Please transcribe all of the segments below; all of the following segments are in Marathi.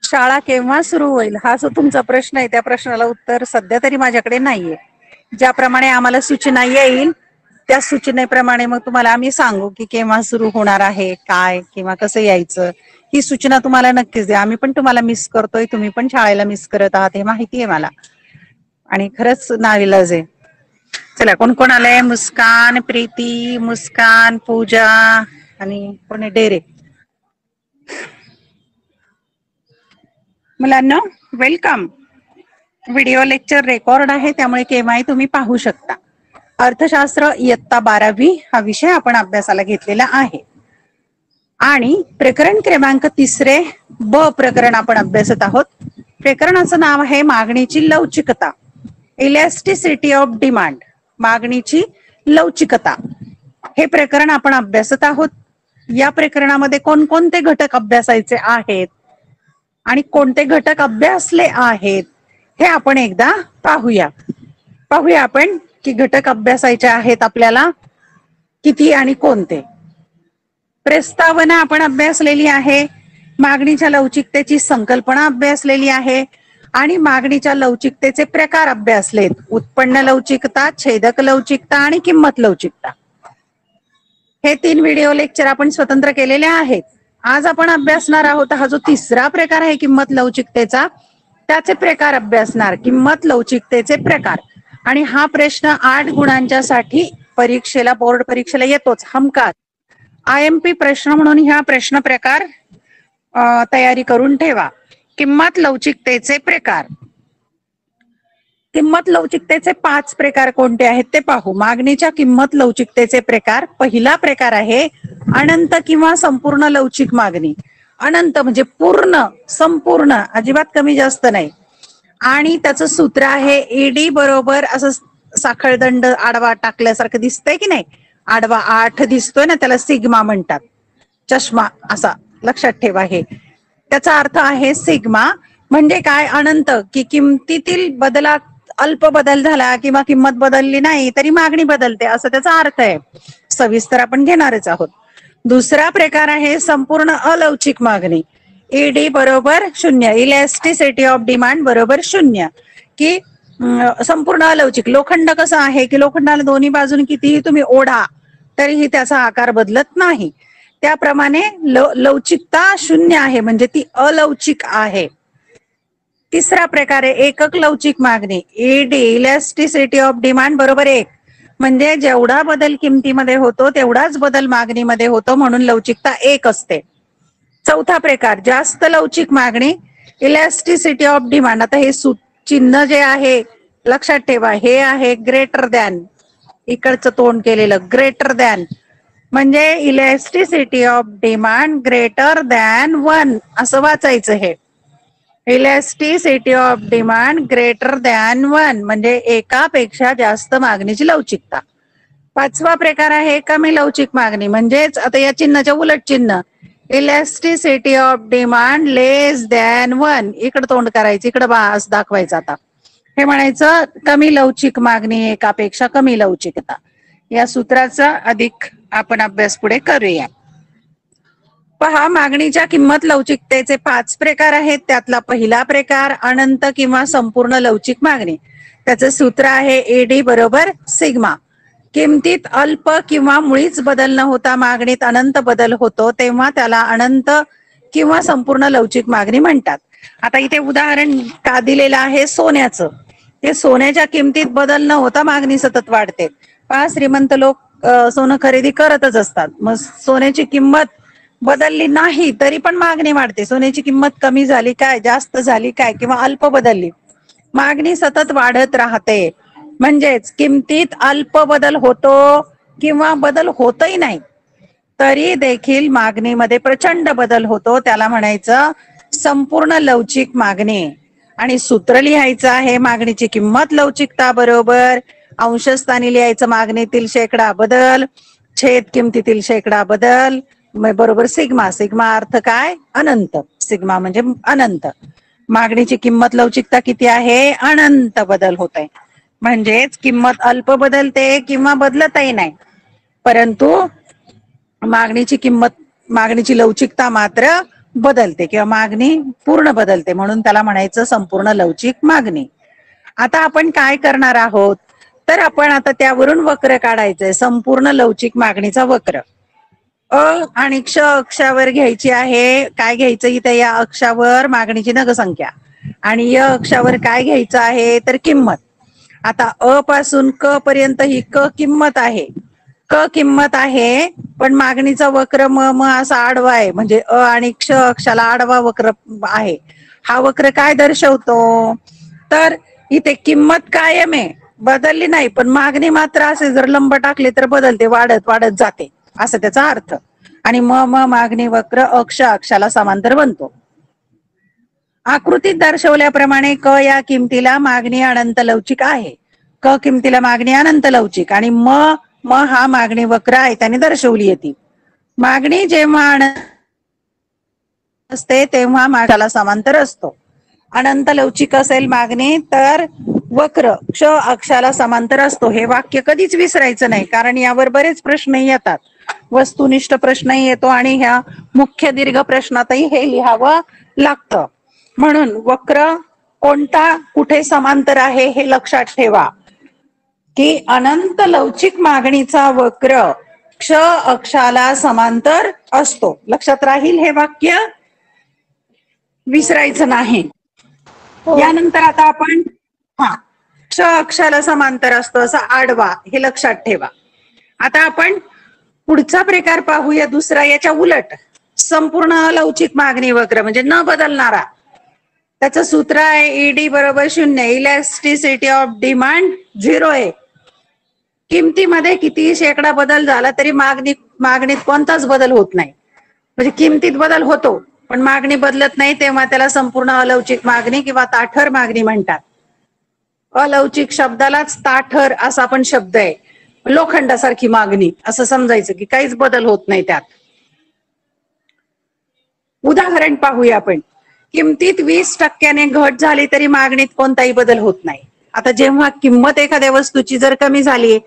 शाळा केव्हा सुरू होईल हा जो तुमचा प्रश्न आहे त्या प्रश्नाला उत्तर सध्या तरी माझ्याकडे नाहीये. ज्याप्रमाणे आम्हाला सूचना येईल त्या सूचनेप्रमाणे मग तुम्हाला आम्ही सांगू की केव्हा सुरू होणार आहे काय किंवा कसं यायचं. ही सूचना तुम्हाला नक्कीच द्या. आम्ही पण तुम्हाला मिस करतोय, तुम्ही पण शाळेला मिस करत आहात हे माहिती आहे मला. आणि खरंच नाविलाज आहे. चला कोण कोण आलंय? मुस्कान, प्रीती, मुस्कान, पूजा आणि कोणी डेरे. मुलांना वेलकम. व्हिडिओ लेक्चर रेकॉर्ड आहे त्यामुळे केव्हाही तुम्ही पाहू शकता. अर्थशास्त्र इयत्ता 12वी हा विषय आपण अभ्यासाला घेतलेला आहे आणि प्रकरण क्रमांक 3 ब प्रकरण आपण अभ्यासत आहोत. प्रकरणाचं नाव आहे मागणीची लवचिकता, इलॅस्टिसिटी ऑफ डिमांड. मागणीची लवचिकता हे प्रकरण आपण अभ्यासत आहोत. या प्रकरणामध्ये कोणकोणते घटक अभ्यासायचे आहेत आणि कोणते घटक अभ्यासले आहेत हे आपण एकदा पाहूया आपण की घटक अभ्यासायचे आहेत आपल्याला किती आणि कोणते. प्रस्तावना आपण अभ्यासलेली आहे, मागणीच्या लवचिकतेची संकल्पना अभ्यासलेली आहे आणि मागणीच्या लवचिकतेचे प्रकार अभ्यासलेत. उत्पन्न लवचिकता, छेदक लवचिकता आणि किंमत लवचिकता. हे 3 व्हिडिओ लेक्चर आपण स्वतंत्र केलेले आहेत. आज आपण अभ्यासणार आहोत हा जो 3रा प्रकार आहे किंमत लवचिकतेचा, त्याचे प्रकार अभ्यासणार. किंमत लवचिकतेचे प्रकार. आणि हा प्रश्न 8 गुणांच्या साठी परीक्षेला, बोर्ड परीक्षेला येतोच हमखास. IMP प्रश्न म्हणून ह्या प्रश्न प्रकार तयारी करून ठेवा. किंमत लवचिकतेचे प्रकार. किंमत लवचिकतेचे 5 प्रकार कोणते आहेत ते पाहू. मागणीच्या किंमत लवचिकतेचे प्रकार. पहिला प्रकार आहे अनंत किंवा संपूर्ण लवचिक मागणी. अनंत म्हणजे पूर्ण, संपूर्ण, अजिबात कमी जास्त नाही. आणि त्याचं सूत्र आहे ED बरोबर असं साखळदंड आडवा टाकल्यासारखं दिसतंय की नाही, आडवा 8 दिसतोय ना, त्याला सिग्मा म्हणतात. चष्मा असा लक्षात ठेवा. हे त्याचा अर्थ आहे सिग्मा. म्हणजे काय? अनंत की किमतीतील बदलात अल्प बदल झाला किंवा किंमत बदलली नाही तरी मागणी बदलते असं त्याचा अर्थ आहे. सविस्तर आपण घेणारच आहोत. दुसरा प्रकार आहे संपूर्ण अलवचिक मागणी. ED बरोबर 0, इलॅस्टिसिटी ऑफ डिमांड बरोबर 0. की संपूर्ण अलवचिक. लोखंड कसं आहे की लोखंडाला दोन्ही बाजूने कितीही तुम्ही ओढा तरीही त्याचा आकार बदलत नाही. त्याप्रमाणे लवचिकता 0 आहे म्हणजे ती अलवचिक आहे. तिसरा प्रकार आहे एकक लवचिक मागणी. ED इलॅस्टिसिटी ऑफ डिमांड बरोबर 1. म्हणजे जेवढा बदल किमतीमध्ये होतो तेवढाच बदल मागणीमध्ये होतो, म्हणून लवचिकता 1 असते. चौथा प्रकार जास्त लवचिक मागणी, इलॅस्टिसिटी ऑफ डिमांड. आता हे चिन्ह जे आहे लक्षात ठेवा, हे आहे ग्रेटर दॅन. इकडचं तोंड केलेलं ग्रेटर दॅन म्हणजे elasticity of demand greater than 1 असं वाचायचं. हे elasticity of demand greater than 1 म्हणजे एकापेक्षा जास्त मागणीची लवचिकता. पाचवा प्रकार आहे कमी लवचिक मागणी. म्हणजेच आता या चिन्हाच्या उलट चिन्ह, elasticity of demand less than 1. इकडे तोंड करायचं, इकडे बास दाखवायचं. आता हे म्हणायचं कमी लवचिक मागणी, एकापेक्षा कमी लवचिकता. या सूत्राचा अधिक आपण अभ्यास पुढे करूया. पहा, मागणीच्या किंमत लवचिकतेचे 5 प्रकार आहेत. त्यातला पहिला प्रकार अनंत किंवा संपूर्ण लवचिक मागणी. त्याचं सूत्र आहे ED बरोबर सिग्मा. किमतीत अल्प किंवा मुळीच बदल न होता मागणीत अनंत बदल होतो तेव्हा त्याला अनंत किंवा संपूर्ण लवचिक मागणी म्हणतात. आता इथे उदाहरण का दिलेलं आहे सोन्याचं. ते सोन्याच्या किमतीत बदल न होता मागणी सतत वाढते. पहा, श्रीमंत लोक सोनं खरेदी करतच असतात. मग सोन्याची किंमत बदलली नाही तरी पण मागणी वाढते. सोन्याची किंमत कमी झाली काय, जास्त झाली काय किंवा अल्प बदलली, मागणी सतत वाढत राहते. म्हणजेच किमतीत अल्प बदल होतो किंवा बदल होतही नाही तरी देखील मागणीमध्ये प्रचंड बदल होतो, त्याला म्हणायचं संपूर्ण लवचिक मागणी. आणि सूत्र लिहायचं आहे मागणीची किंमत लवचिकता बरोबर अंशस्थानी लिहायचं मागणीतील शेकडा बदल छेद किमतीतील शेकडा बदल बरोबर सिग्मा. सिग्मा अर्थ काय? अनंत. सिग्मा म्हणजे अनंत. मागणीची किंमत लवचिकता किती आहे? अनंत बदल होत आहे. म्हणजेच किंमत अल्प बदलते किंवा बदलतही नाही, परंतु मागणीची लवचिकता मात्र बदलते किंवा मागणी पूर्ण बदलते, म्हणून त्याला म्हणायचं संपूर्ण लवचिक मागणी. आता आपण काय करणार आहोत, तर आपण आता त्यावरून वक्र काढायचंय, संपूर्ण लवचिक मागणीचा वक्र. अ आणि क्ष अक्षावर घ्यायची आहे. काय घ्यायचं इथे या अक्षावर? मागणीची नगसंख्या. आणि य अक्षावर काय घ्यायचं आहे, तर किंमत. आता अ पासून क पर्यंत ही क किंमत आहे. क किंमत आहे, पण मागणीचा वक्र म असा आडवा आहे, म्हणजे अ आणि क्ष अक्षाला आडवा वक्र आहे. हा वक्र काय दर्शवतो, तर इथे किंमत कायम आहे, बदलली नाही, पण मागणी मात्र असे जर लंब टाकले तर बदलते, वाढत वाढत जाते, असं त्याचा अर्थ. आणि मागणी वक्र अक्ष अक्षाला समांतर बनतो. आकृतीत दर्शवल्याप्रमाणे क या किमतीला मागणी अनंत लवचिक आहे. क किमतीला मागणी अनंत लवचिक आणि म हा मागणी वक्र आहे, त्याने दर्शवली येते. मागणी जेव्हा असते तेव्हा मागाला समांतर असतो. अनंत लवचिक असेल मागणी तर वक्र क्ष अक्षाला समांतर असतो. हे वाक्य कधीच विसरायचं नाही, कारण यावर बरेच प्रश्न येतात. वस्तुनिष्ठ प्रश्नही येतो आणि ह्या मुख्य दीर्घ प्रश्नातही हे लिहावं लागतं. म्हणून वक्र कोणता कुठे समांतर आहे हे लक्षात ठेवा, की अनंत लवचिक मागणीचा वक्र क्ष अक्षाला समांतर असतो. लक्षात राहील हे वाक्य, विसरायचं नाही. यानंतर आता आपण क्ष अक्षाला समांतर असतो असा आडवा, हे लक्षात ठेवा. आता आपण पुढचा प्रकार पाहूया, दुसरा याच्या उलट, संपूर्ण अलौकिक मागणी वक्र म्हणजे न बदलणारा. त्याचं सूत्र आहे ईडी बरोबर 0, इलॅस्टिसिटी ऑफ डिमांड 0 आहे. किमतीमध्ये किती शेकडा बदल झाला तरी मागणीत कोणताच बदल होत नाही. म्हणजे किमतीत बदल होतो पण मागणी बदलत नाही, तेव्हा त्याला संपूर्ण अलौकिक मागणी किंवा ताठर मागणी म्हणतात. अलौकिक शब्दालाच ताठर असा पण शब्द आहे. लोखंडासारखी मागणी असं समजायचं, की काहीच बदल होत नाही त्यात. उदाहरण पाहूया आपण. किमतीत 20% घट झाली तरी मागणीत कोणताही बदल होत नाही. आता जेव्हा किंमत एखाद्या वस्तूची जर कमी झाली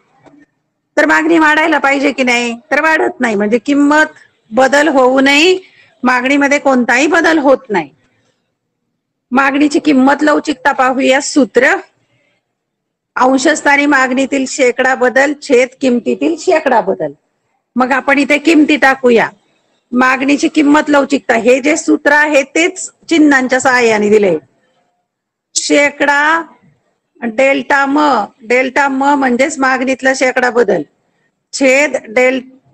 तर मागणी वाढायला पाहिजे की नाही, तर वाढत नाही. म्हणजे किंमत बदल होऊ नये, मागणीमध्ये कोणताही बदल होत नाही. मागणीची किंमत लवचिकता पाहूया. सूत्र अंशस्थानी मागणीतील शेकडा बदल छेद किमतीतील शेकडा बदल. मग आपण इथे किमती टाकूया. मागणीची किंमत लवचिकता, हे जे सूत्र आहे तेच चिन्हांच्या सहाय्याने दिले. शेकडा डेल्टा म म्हणजेच मागणीतला शेकडा बदल, छेद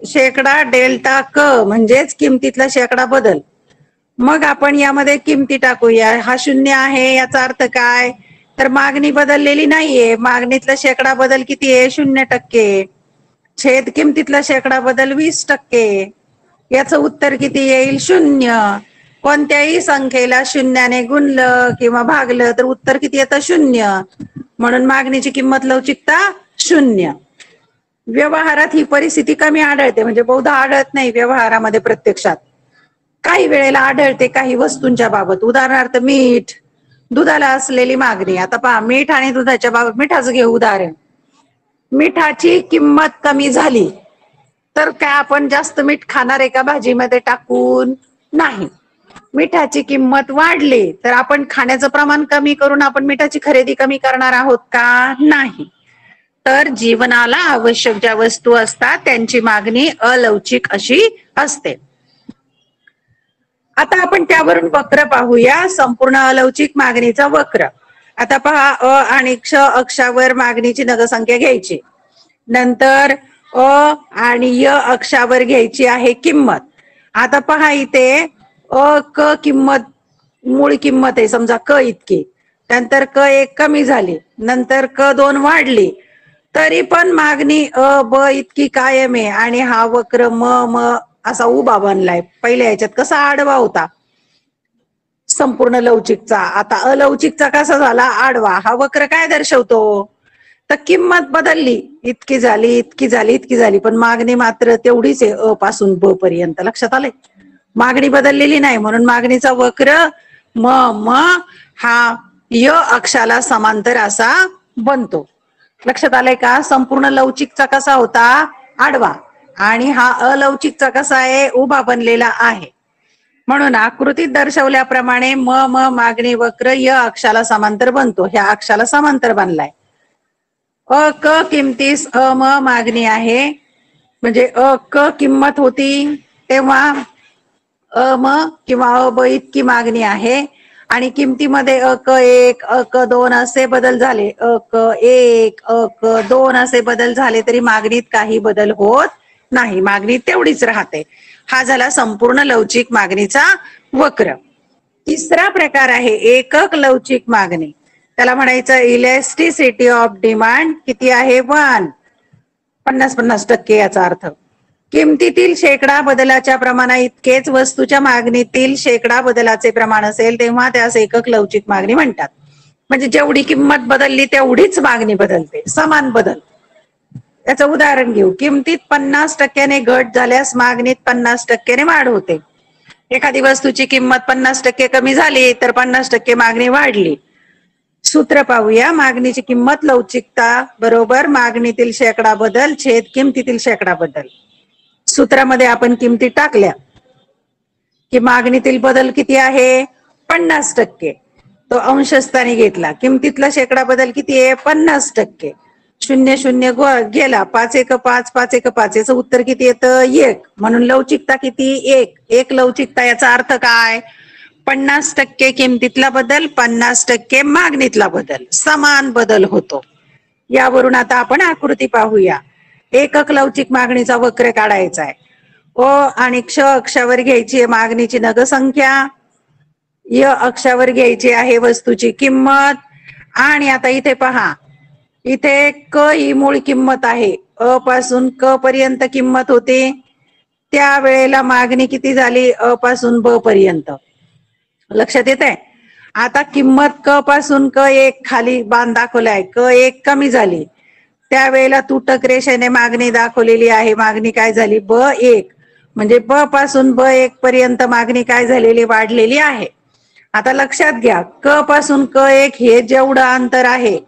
शेकडा डेल्टा क म्हणजेच किमतीतला शेकडा बदल. मग आपण यामध्ये किमती टाकूया. हा 0 आहे, याचा अर्थ काय, तर मागणी बदललेली नाहीये. मागणीतला शेकडा बदल किती आहे, 0%. छेद किमतीतला शेकडा बदल 20%. याचं उत्तर किती येईल, 0. कोणत्याही संख्येला 0ने गुणलं किंवा भागलं तर उत्तर किती येतं, 0. म्हणून मागणीची किंमत लवचिकता 0. व्यवहारात ही परिस्थिती कमी आढळते, म्हणजे बहुधा आढळत नाही व्यवहारामध्ये. प्रत्यक्षात काही वेळेला आढळते काही वस्तूंच्या बाबत. उदाहरणार्थ मीठ, दुधाला असलेली मागणी. आता पहा, मीठ आणि दुधाच्या बाबत, मिठाचं घेऊ उदाहरण. मिठाची किंमत कमी झाली तर काय आपण जास्त मीठ खाणार आहे का भाजीमध्ये टाकून? नाही. मिठाची किंमत वाढली तर आपण खाण्याचं प्रमाण कमी करून आपण मिठाची खरेदी कमी करणार आहोत का? नाही. तर जीवनाला आवश्यक ज्या वस्तू असतात त्यांची मागणी अलौकिक अशी असते. आता आपण त्यावरून वक्र पाहूया, संपूर्ण अलौकिक मागणीचा वक्र. आता पहा, अ आणि क्ष अक्षावर मागणीची नगसंख्या घ्यायची. नंतर अ आणि य अक्षावर घ्यायची आहे किंमत. आता पहा इथे अ क किंमत मूळ किंमत आहे समजा क इतकी, नंतर क 1 कमी झाली, नंतर क 2 वाढली, तरी पण मागणी अ ब इतकी कायम आहे. आणि हा वक्र म असा उभा बनलाय. पहिल्या ह्याच्यात कसा आडवा होता संपूर्ण लवचिकचा, आता अलौकिकचा कसा झाला, आडवा. हा वक्र काय दर्शवतो, तर किंमत बदलली, इतकी झाली इतकी झाली इतकी झाली, पण मागणी मात्र तेवढीच आहे अ पासून ब पर्यंत. लक्षात आले, मागणी बदललेली नाही. म्हणून मागणीचा वक्र म हा य अक्षाला समांतर असा बनतो. लक्षात आलंय का? संपूर्ण लवचिकचा कसा होता, आडवा, आणि हा अलौकिकचा कसा आहे, उभा बनलेला आहे. म्हणून आकृतीत दर्शवल्याप्रमाणे म मागणी वक्र य अक्षाला समांतर बनतो. ह्या अक्षाला समांतर बनलाय. अ क किमतीस अ म मागणी आहे, म्हणजे अ क किंमत होती तेव्हा अ म किंवा अ ब इतकी मागणी आहे आणि किमतीमध्ये अ क 1 अ क 2 असे बदल झाले, अ क 1 अ क 2 असे बदल झाले तरी मागणीत काही बदल होत नाही, मागणी तेवढीच राहते. हा झाला संपूर्ण लवचिक मागणीचा वक्र. तिसरा प्रकार आहे एकक लवचिक मागणी. त्याला म्हणायचं इलॅस्टिसिटी ऑफ डिमांड किती आहे 1, 50-50% याचा अर्थ. किमतीतील शेकडा बदलाच्या प्रमाणा इतकेच वस्तूच्या मागणीतील शेकडा बदलाचे प्रमाण असेल तेव्हा त्यास एकक लवचिक मागणी म्हणतात. म्हणजे जेवढी किंमत बदलली तेवढीच मागणी बदलते, समान बदल. त्याचं उदाहरण घेऊ. किमतीत 50% घट झाल्यास मागणीत 50% वाढ होते. एखादी वस्तूची किंमत 50% कमी झाली तर 50% मागणी वाढली. सूत्र पाहूया. मागणीची किंमत लवचिकता बरोबर मागणीतील शेकडा बदल छेद किमतीतील शेकडा बदल. सूत्रामध्ये आपण किमती टाकल्या की मागणीतील बदल किती आहे 50%, तो अंशस्थानी घेतला. किमतीतला शेकडा बदल किती आहे 50%. 0 गेला, 5 1 5 5 1 5, याचं उत्तर किती येतं 1. म्हणून लवचिकता किती 1. एक लवचिकता याचा अर्थ काय 50% किमतीतला बदल 50% मागणीतला बदल, समान बदल होतो. यावरून आता आपण आकृती पाहूया. एकक लवचिक मागणीचा वक्र काढायचा आहे. ओ आणि क्ष अक्षावर घ्यायची आहे मागणीची नगसंख्या, य अक्षावर घ्यायची आहे वस्तूची किंमत. आणि आता इथे पहा, इथे क ही मूळ किंमत आहे, अ पासून क पर्यंत किंमत होते, त्यावेळेला मागणी किती झाली अ पासून ब पर्यंत. लक्षात येत आहे. आता किंमत क पासून क 1 खाली बाण दाखवलाय, क 1 कमी झाली, त्यावेळेला तुटक रेषेने मागणी दाखवलेली आहे. मागणी काय झाली ब 1, म्हणजे ब पासून ब 1 पर्यंत मागणी काय झालेली वाढलेली आहे. आता लक्षात घ्या, क पासून क 1 हे जेवढं अंतर आहे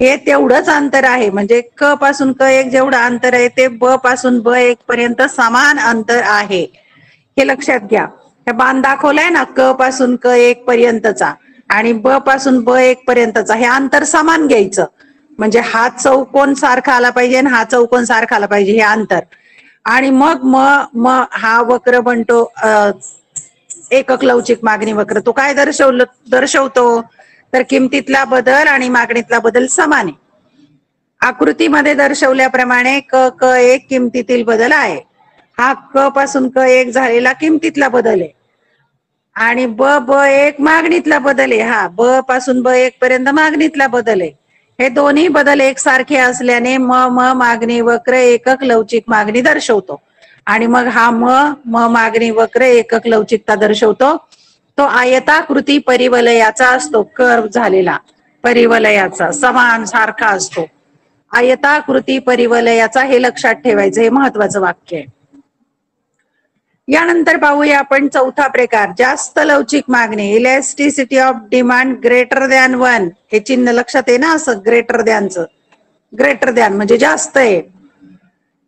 हे तेवढंच अंतर आहे, म्हणजे क पासून क 1 जेवढं अंतर आहे ते ब पासून ब 1 पर्यंत समान अंतर आहे. हे लक्षात घ्या. हे बाण दाखवलाय ना क पासून क 1 पर्यंतचा आणि ब पासून ब 1 पर्यंतचा, हे अंतर समान घ्यायचं. म्हणजे हा चौकोन सारखा आला पाहिजे आणि हा चौकोन सारखा आला पाहिजे, हे अंतर. आणि मग म हा वक्र बनतो एकक लवचिक मागणी वक्र. तो काय दर्शवतो तर किमतीतला बदल आणि मागणीतला बदल समान आहे. आकृतीमध्ये दर्शवल्याप्रमाणे क क 1 किमतीतील बदल आहे. हा क पासून क 1 झालेला किमतीतला बदल आहे आणि ब 1 मागणीतला बदल आहे. हा ब पासून ब 1 पर्यंत मागणीतला बदल आहे. हे दोन्ही बदल एकसारखे असल्याने म मागणी वक्र एकक लवचिक मागणी दर्शवतो. आणि मग हा म मागणी वक्र एकक लवचिकता दर्शवतो. तो आयताकृती परिवलयाचा असतो, कर्व झालेला परिवलयाचा समान सारखा असतो. आयताकृती परिवलयाचा, हे लक्षात ठेवायचं, हे महत्वाचं वाक्य आहे. यानंतर पाहूया आपण चौथा प्रकार जास्त लवचिक मागणी. Elasticity of demand greater than 1. हे चिन्ह लक्षात आहे ना, असं ग्रेटर दॅनचं. ग्रेटर दॅन म्हणजे जास्त आहे.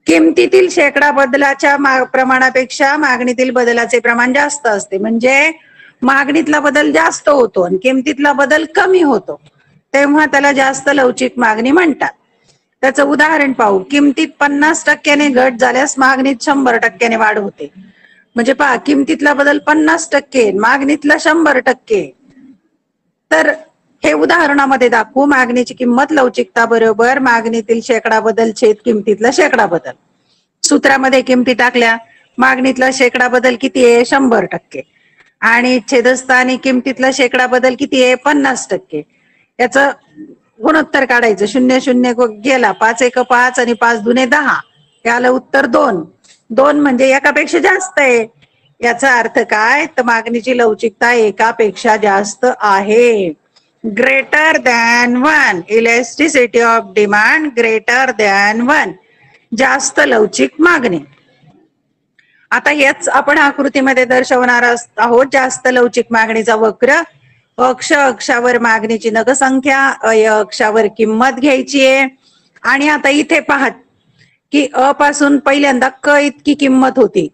किमतीतील शेकडा बदलाच्या प्रमाणापेक्षा मागणीतील बदलाचे प्रमाण जास्त असते. म्हणजे मागणीतला बदल जास्त होतो आणि किमतीतला बदल कमी होतो, तेव्हा त्याला जास्त लवचिक मागणी म्हणतात. त्याचं उदाहरण पाहू. किमतीत 50% घट झाल्यास मागणीत 100% वाढ होते. म्हणजे पहा, किमतीतला बदल 50%, मागणीतला 100%. तर हे उदाहरणामध्ये दाखवू. मागणीची किंमत लवचिकता बरोबर मागणीतील शेकडा बदल छेद किमतीतला शेकडा बदल. सूत्रामध्ये किमती टाकल्या, मागणीतला शेकडा बदल किती आहे 100% आणि छेदस्थानी किमतीतला शेकडा बदल किती आहे 50%. याचं गुणोत्तर काढायचं. 0 गेला, 5 1 5 आणि 5 2 10, याला उत्तर 2. 2 म्हणजे एकापेक्षा जास्त आहे. याचा अर्थ काय तर मागणीची लवचिकता एकापेक्षा जास्त आहे. Greater than 1. Elasticity of demand greater than 1. जास्त लवचिक मागणी. आता हेच आपण आकृतीमध्ये दर्शवणार आहोत. जास्त लवचिक मागणीचा वक्र. अक्ष अक्षावर मागणीची नगसंख्या, अय अक्षावर किंमत घ्यायची आहे. आणि आता इथे पहा की अ पासून पहिल्यांदा क इतकी किंमत होती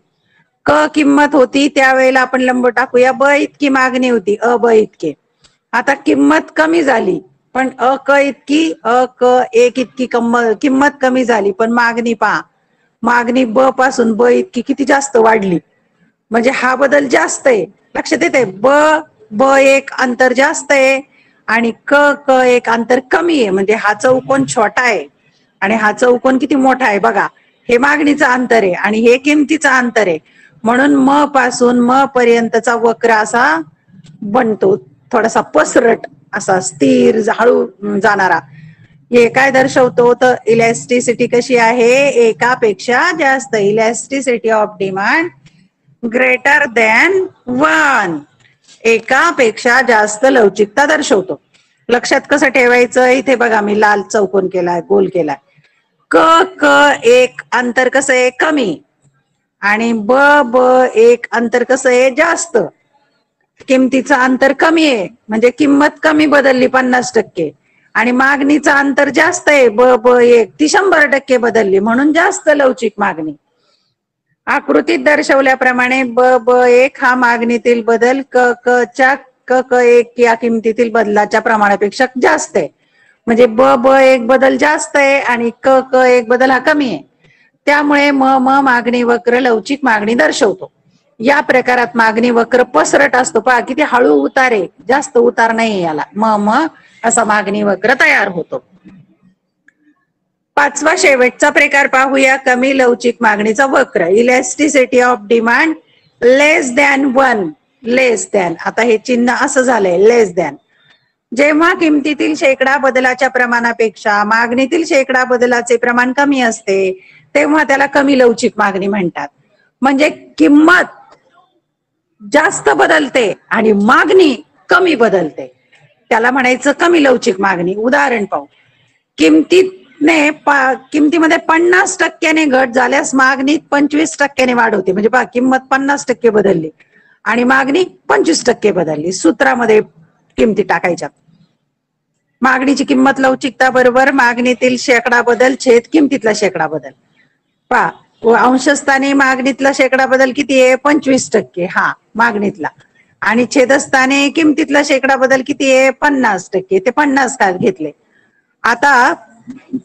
क किंमत होती त्यावेळेला आपण लंब टाकूया, ब इतकी मागणी होती, अ ब इतके. आता किंमत कमी झाली पण अ क इतकी, अ क एक इतकी किंमत कमी झाली पण मागणी पहा, मागणी ब पासून ब इतकी किती जास्त वाढली. म्हणजे हा बदल जास्त आहे. लक्षात येते, ब ब एक अंतर जास्त आहे आणि क क एक अंतर कमी आहे. म्हणजे हा चौकोन छोटा आहे आणि हा चौकोन किती मोठा आहे बघा. हे मागणीचं अंतर आहे आणि हे किमतीचं अंतर आहे. म्हणून म पासून म पर्यंतचा वक्र असा बनतो, थोडासा पसरट असा स्थिर हळू जाणारा. हे काय दर्शवतो तर इलॅस्टिसिटी कशी आहे, एकापेक्षा जास्त. Elasticity of demand greater than 1, एकापेक्षा जास्त लवचिकता दर्शवतो. लक्षात कसं ठेवायचं, इथे बघा मी लाल चौकोन केलाय, गोल केलाय. क क एक अंतर कसं आहे, कमी, आणि ब ब एक अंतर कसं आहे, जास्त. किमतीचं अंतर कमी आहे म्हणजे किंमत कमी बदलली 50%, आणि मागणीचं अंतर जास्त आहे, ब ब एक ती 100% बदलली म्हणून जास्त लवचिक मागणी. आकृतीत दर्शवल्याप्रमाणे ब ब एक हा मागणीतील बदल क क च्या क क एक या किमतीतील बदलाच्या प्रमाणापेक्षा जास्त आहे. म्हणजे ब ब एक बदल जास्त आहे आणि क क एक बदल हा कमी आहे. त्यामुळे म म मागणी वक्र लवचिक मागणी दर्शवतो. या प्रकारात मागणी वक्र पसरट असतो, पहा किती हळू उतार आहे, जास्त उतार नाही याला. म म असा मागणी वक्र तयार होतो. पाचवा शेवटचा प्रकार पाहूया, कमी लवचिक मागणीचा वक्र. Elasticity of demand less than 1, less than. आता हे चिन्ह असं झालंय, लेस दॅन. जेव्हा किमतीतील शेकडा बदलाच्या प्रमाणापेक्षा मागणीतील शेकडा बदलाचे प्रमाण कमी असते तेव्हा त्याला कमी लवचिक मागणी म्हणतात. म्हणजे किंमत जास्त बदलते आणि मागणी कमी बदलते, त्याला म्हणायचं कमी लवचिक मागणी. उदाहरण पाहू, किमतीमध्ये 50% घट झाल्यास मागणीत 25% वाढ होते. म्हणजे पहा, किंमत 50% बदलली आणि मागणी 25% बदलली. सूत्रामध्ये किमती टाकायच्या. मागणीची किंमत लवचिकता बरोबर मागणीतील शेकडा बदल छेद किमतीतला शेकडा बदल. पहा, अंशस्थानी मागणीतला शेकडा बदल किती आहे, 25%, हा मागणीतला, आणि छेदस्थानी किमतीतला शेकडा बदल किती आहे, 50%. ते 50 का घेतले. आता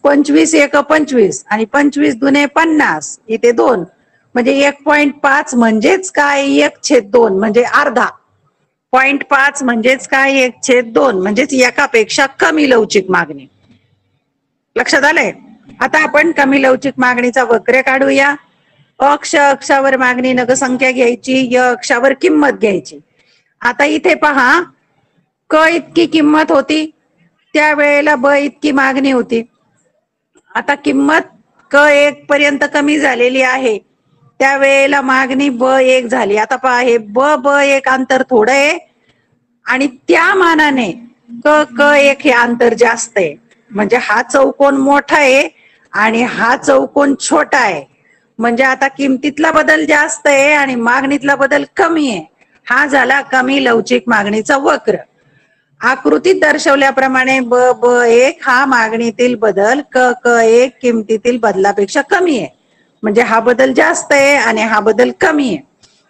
25 एक 25 आणि 25 दुने 50, इथे 2 म्हणजे 1.5 म्हणजेच काय, 1/2 म्हणजे अर्धा. 0.5 म्हणजेच काय, 1/2 म्हणजेच एकापेक्षा कमी लवचिक मागणी. लक्षात आलंय. आता आपण कमी लवचिक मागणीचा वक्र काढूया. अक्षावर मागणी नगसंख्या घ्यायची, य अक्षावर किंमत घ्यायची. आता इथे पहा, क इतकी किंमत होती त्यावेळेला ब इतकी मागणी होती. आता किंमत क एक पर्यंत कमी झालेली आहे, त्यावेळेला मागणी ब एक झाली. आता पहा, हे ब ब एक अंतर थोडं आहे आणि त्या मानाने क क एक हे अंतर जास्त आहे. म्हणजे हा चौकोन मोठा आहे आणि हा चौकोन छोटा आहे. म्हणजे आता किमतीतला बदल जास्त आहे आणि मागणीतला बदल कमी आहे. हा झाला कमी लवचिक मागणीचा वक्र. आकृतीत दर्शवल्याप्रमाणे ब ब एक हा मागणीतील बदल क क एक किमतीतील बदलापेक्षा कमी आहे. म्हणजे हा बदल जास्त आहे आणि हा बदल कमी आहे.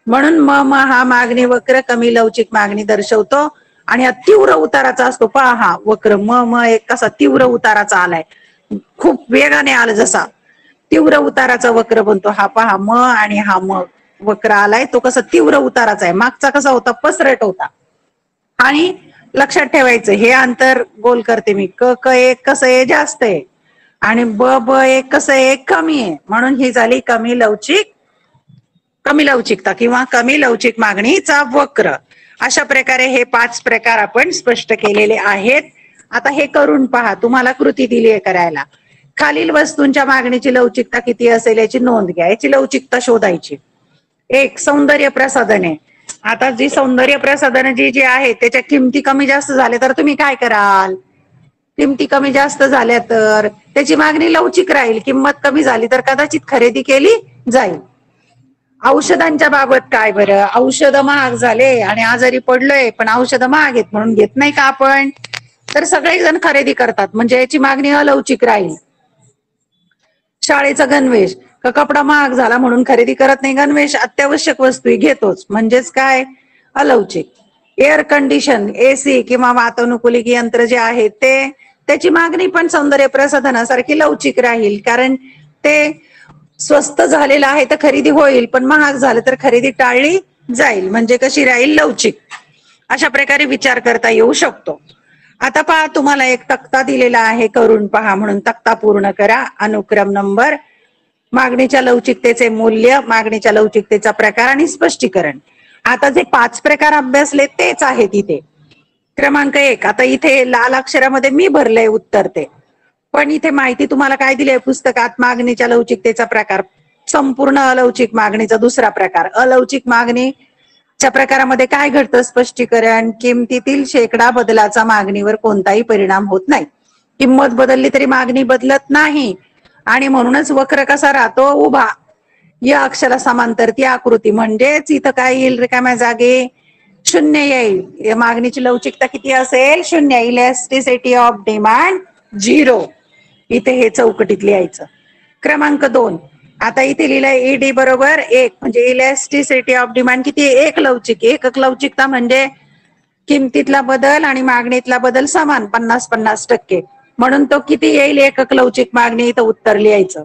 म्हणून म म हा मागणी वक्र कमी लवचिक मागणी दर्शवतो आणि हा तीव्र उताराचा असतो. पहा, हा वक्र म म एक कसा तीव्र उताराचा आलाय, खूप वेगाने आलं, जसा तीव्र उताराचा वक्र बनतो. हा पहा, म आणि हा म वक्र आलाय, तो कसा तीव्र उताराचा आहे. मागचा कसा होता, पसरट होता. आणि लक्षात ठेवायचं, हे अंतर गोल करते मी, क क एक कसं आहे, जास्त आहे आणि ब ब एक कसं आहे, कमी आहे. म्हणून ही झाली कमी लवचिकता किंवा कमी लवचिक मागणीचा वक्र. अशा प्रकारे हे 5 प्रकार आपण स्पष्ट केलेले आहेत. आता हे करून पहा, तुम्हाला कृती दिली आहे करायला. खालील वस्तूंच्या मागणीची लवचिकता किती असेल याची नोंद घ्या. याची लवचिकता शोधायची. एक, सौंदर्य प्रसाधने. आता जी सौंदर्य प्रसाधने जी आहेत त्याच्या किमती कमी जास्त झाल्या तर तुम्ही काय कराल, किमती कमी जास्त झाल्या तर त्याची मागणी लवचिक राहील. किंमत कमी झाली तर कदाचित खरेदी केली जाईल. औषधांच्या बाबत काय बरं, औषध महाग झाले आणि आजारी पडलोय पण औषध महाग आहेत म्हणून घेत नाही का आपण, तर सगळेजण खरेदी करतात म्हणजे याची मागणी अलवचिक राहील. शाळेचा गणवेश, का कपडा महाग झाला म्हणून खरेदी करत नाही. गणवेश अत्यावश्यक वस्तू घेतोच, म्हणजेच काय अलवचिक. एअर कंडिशन, एसी किंवा वातानुकूलित यंत्र जे आहे ते त्याची मागणी पण सौंदर्य प्रसाधनासारखी लवचिक राहील, कारण ते स्वस्त झालेलं आहे तर खरेदी होईल, पण महाग झालं तर खरेदी टाळली जाईल. म्हणजे कशी राहील लवचिक. अशा प्रकारे विचार करता येऊ शकतो. आता पहा, तुम्हाला एक तक्ता दिलेला आहे, करून पहा म्हणून तक्ता पूर्ण करा. अनुक्रम नंबर, मागणीच्या लवचिकतेचे मूल्य, मागणीच्या लवचिकतेचा प्रकार आणि स्पष्टीकरण. आता जे 5 प्रकार अभ्यासले तेच आहेत इथे. क्रमांक 1, आता इथे लाल अक्षरामध्ये मी भरलंय उत्तर ते, पण इथे माहिती तुम्हाला काय दिली आहे पुस्तकात, मागणीच्या लवचिकतेचा प्रकार, संपूर्ण अलवचिक मागणीचा दुसरा प्रकार. अलवचिक मागणीच्या प्रकारामध्ये काय घडतं, स्पष्टीकरण. किमतीतील शेकडा बदलाचा मागणीवर कोणताही परिणाम होत नाही. किंमत बदलली तरी मागणी बदलत नाही, आणि म्हणूनच वक्र कसा राहतो, उभा. या अक्षरा समांतर ती आकृती, म्हणजेच इथं काय येईल रिकाम्या जागे, 0 येईल. मागणीची लवचिकता किती असेल, 0. Elasticity of demand 0. इथे हे चौकटीत लिहायचं. क्रमांक 2, आता इथे लिहिलंय ईडी बरोबर 1, म्हणजे इलॅस्टिसिटी ऑफ डिमांड किती, 1 लवचिक. एकक लवचिकता म्हणजे किमतीतला बदल आणि मागणीतला बदल समान, 50-50%, म्हणून तो किती येईल एकक लवचिक मागणी. इथं उत्तर लिहायचं.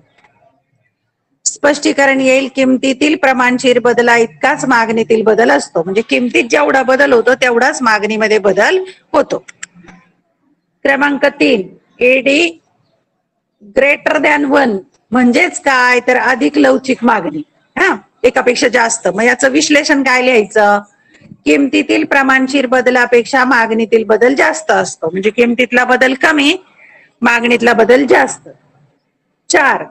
स्पष्टीकरण येईल, किमतीतील प्रमाणशीर बदला इतकाच मागणीतील बदल असतो. म्हणजे किमतीत जेवढा बदल होतो तेवढाच मागणीमध्ये बदल होतो. क्रमांक 3, एडी ग्रेटर दॅन 1 म्हणजेच काय, तर अधिक लवचिक मागणी. एकापेक्षा जास्त. मग याचं विश्लेषण काय लिहायचं, किमतीतील प्रमाणशीर बदलापेक्षा मागणीतील बदल जास्त असतो. म्हणजे किमतीतला बदल कमी, मागणीतला बदल जास्त. 4,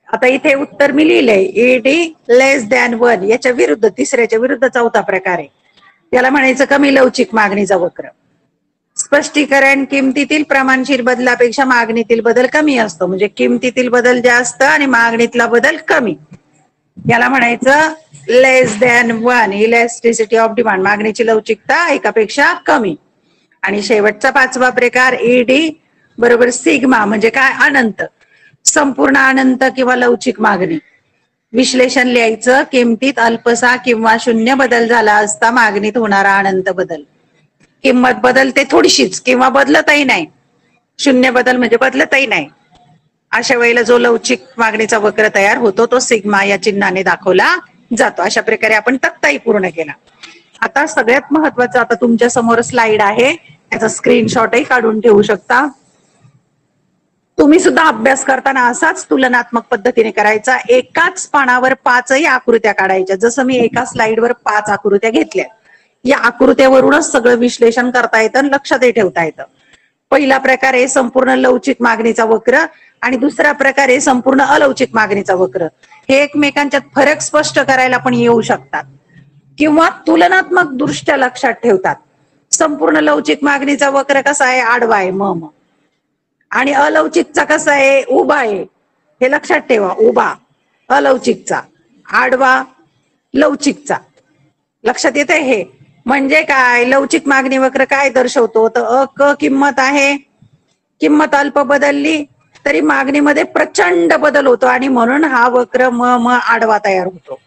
आता इथे उत्तर मी लिहिलंय ईडी लेस दॅन 1, याच्या विरुद्ध, तिसऱ्याच्या विरुद्ध चौथा प्रकार आहे, त्याला म्हणायचं कमी लवचिक मागणीचा वक्र. स्पष्टीकरण, किमतीतील प्रमाणशीर बदलापेक्षा मागणीतील बदल कमी असतो. म्हणजे किमतीतील बदल जास्त आणि मागणीतला बदल कमी, याला म्हणायचं लेस दॅन 1, इलॅस्टिसिटी ऑफ डिमांड, मागणीची लवचिकता एकापेक्षा कमी. आणि शेवटचा 5वा प्रकार, ईडी बरोबर सिग्मा, म्हणजे काय अनंत, संपूर्ण अनंत किंवा लवचिक मागणी. विश्लेषण लिहायचं, किमतीत अल्पसा किंवा 0 बदल झाला असता मागणीत होणारा अनंत बदल. किंमत बदलते थोडीशीच किंवा बदलतही नाही, 0 बदल म्हणजे बदलतही नाही, अशा वेळेला जो लवचिक मागणीचा वक्र तयार होतो तो सिग्मा या चिन्हाने दाखवला जातो. अशा प्रकारे आपण तक्ताही पूर्ण केला. आता सगळ्यात महत्वाचं, आता तुमच्या समोर स्लाइड आहे, त्याचा स्क्रीनशॉटही काढून ठेवू शकता. तुम्ही सुद्धा अभ्यास करताना असाच तुलनात्मक पद्धतीने करायचा. एकाच पानावर 5ही आकृत्या काढायच्या. जसं मी एका स्लाइडवर 5 आकृत्या घेतल्या, या आकृत्यावरूनच सगळं विश्लेषण करता येतं, लक्षातही ठेवता येतं. पहिला प्रकार आहे संपूर्ण लवचिक मागणीचा वक्र, आणि दुसरा प्रकार आहे संपूर्ण अलवचिक मागणीचा वक्र. हे एकमेकांच्यात फरक स्पष्ट करायला पण येऊ शकतात किंवा तुलनात्मक दृष्ट्या लक्षात ठेवतात. संपूर्ण लवचिक मागणीचा वक्र कसा आहे, आडवा आहे म, आणि अलवचिकचा कसा आहे, उभा आहे. हे लक्षात ठेवा, उभा अलवचिकचा, आडवा लवचिकचा. लक्षात येते हे. म्हणजे काय, लवचिक मागणी वक्र काय दर्शवतो, तर किंमत आहे, किंमत अल्प बदलली तरी मागणीमध्ये प्रचंड बदल होतो, आणि म्हणून हा वक्र म आडवा तयार होतो.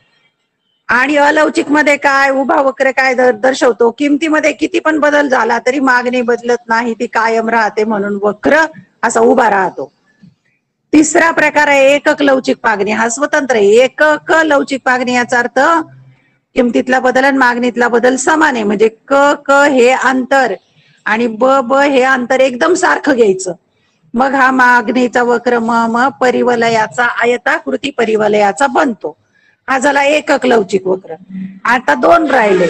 आणि अलवचिक मध्ये काय, उभा वक्र काय दर्शवतो, किमतीमध्ये किती पण बदल झाला तरी मागणी बदलत नाही, ती कायम राहते, म्हणून वक्र असा उभा राहतो. तिसरा प्रकार आहे एकक लवचिक मागणी, हा स्वतंत्र आहे. एकक लवचिक मागणी याचा अर्थ किमतीतला बदल आणि मागणीतला बदल समान आहे. म्हणजे क हे अंतर आणि ब हे अंतर एकदम सारखं घ्यायचं, मग हा मागणीचा वक्र म परिवलयाचा, आयताकृती परिवलयाचा बनतो. हा झाला एकक लवचिक वक्र. आता 2 राहिले,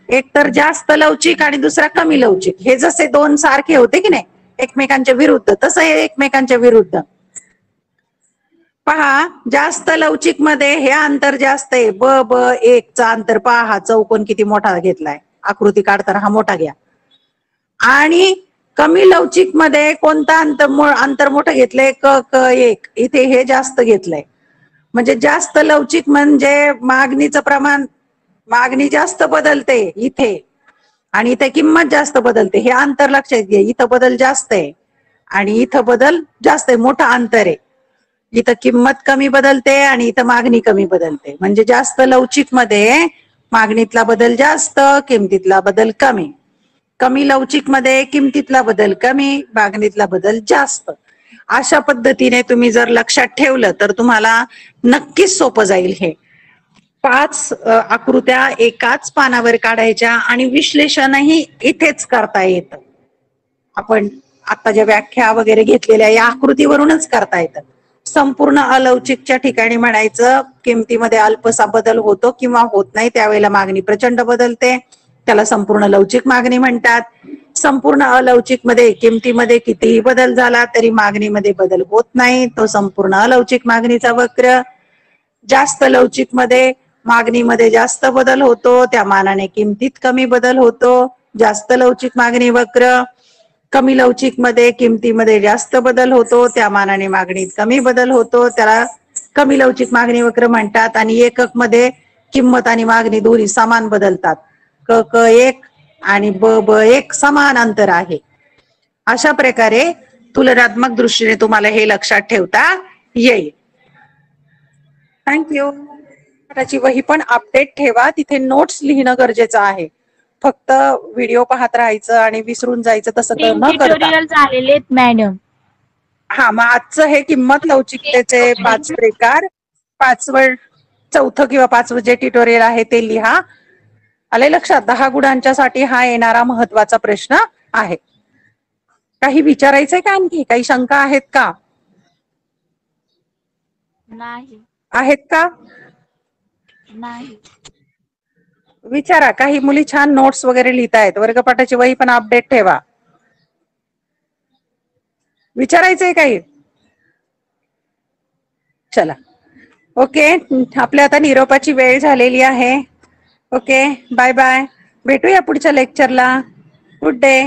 एक तर जास्त लवचिक आणि दुसरा कमी लवचिक. हे जसे 2 सारखे होते की नाही एकमेकांच्या विरुद्ध, तसं हे एकमेकांच्या विरुद्ध. पहा, जास्त लवचिक मध्ये हे अंतर जास्त आहे, ब 1 चा अंतर पहा, हा चौकोन किती मोठा घेतलाय, आकृती काढताना हा मोठा घ्या. आणि कमी लवचिक मध्ये कोणता अंतर मोठं घेतलंय, क 1, इथे हे जास्त घेतलंय. म्हणजे जास्त लवचिक म्हणजे मागणीचं प्रमाण, मागणी जास्त बदलते इथे, आणि इथे किंमत जास्त बदलते. हे अंतर लक्षात घे, इथं बदल जास्त आहे आणि इथं बदल जास्त आहे, मोठा अंतर आहे. इथं किंमत कमी बदलते आणि इथं मागणी कमी बदलते. म्हणजे जास्त लवचिक मध्ये मागणीतला बदल जास्त, किमतीतला बदल कमी. कमी लवचिक मध्ये किमतीतला बदल कमी, मागणीतला बदल जास्त. अशा पद्धतीने तुम्ही जर लक्षात ठेवलं तर तुम्हाला नक्कीच सोपं जाईल. हे 5 आकृत्या एकाच पानावर काढायच्या आणि विश्लेषणही इथेच करता येतं. आपण आता ज्या व्याख्या वगैरे घेतलेल्या या आकृतीवरूनच करता येतं. संपूर्ण अलौकिकच्या ठिकाणी म्हणायचं किमतीमध्ये अल्पसा बदल होतो किंवा होत नाही, त्यावेळेला मागणी प्रचंड बदलते, त्याला संपूर्ण लवचिक मागणी म्हणतात. संपूर्ण अलौकिक मध्ये किमतीमध्ये कितीही बदल झाला तरी मागणीमध्ये बदल होत नाही, तो संपूर्ण अलौकिक मागणीचा वक्र. जास्त लवचिक मध्ये मागणीमध्ये जास्त बदल होतो, त्या मानाने किमतीत कमी बदल होतो, जास्त लवचिक मागणी वक्र. कमी लवचिक मध्ये किमतीमध्ये जास्त बदल होतो, त्या मानाने मागणीत कमी बदल होतो, त्याला कमी लवचिक मागणी वक्र म्हणतात. आणि एकक मध्ये किंमत आणि मागणी दोन्ही समान बदलतात. क क एक आणि ब ब एक समान अंतर आहे. अशा प्रकारे तुलनात्मक दृष्टीने तुम्हाला हे लक्षात ठेवता येईल. थँक्यू. त्याची वही पण अपडेट ठेवा, तिथे नोट्स लिहिणं गरजेचं आहे. फक्त व्हिडिओ पाहत राहायचं आणि विसरून जायचं तसं न करता. ट्युटोरियल झालेले आहेत मॅडम. हा, मग आजचं हे किंमत लवचिकतेचे 5 प्रकार, 5वं 4थं किंवा 5वं जे ट्युटोरियल आहे ते लिहा. आले लक्षात? 10 गुणांच्या साठी हा येणारा महत्वाचा प्रश्न आहे. काही विचारायचंय का? आणखी काही शंका आहेत का? नाही. आहेत का? नाही. विचारा. काही मुली छान नोट्स वगैरे लिहितायत. वर्गपाठाची वही पण अपडेट ठेवा. विचारायचंय काही? चला, ओके. आपल्या आता निरोपाची वेळ झालेली आहे. Okay, bye bye. भेटूया पुढच्या लेक्चरला. Good day.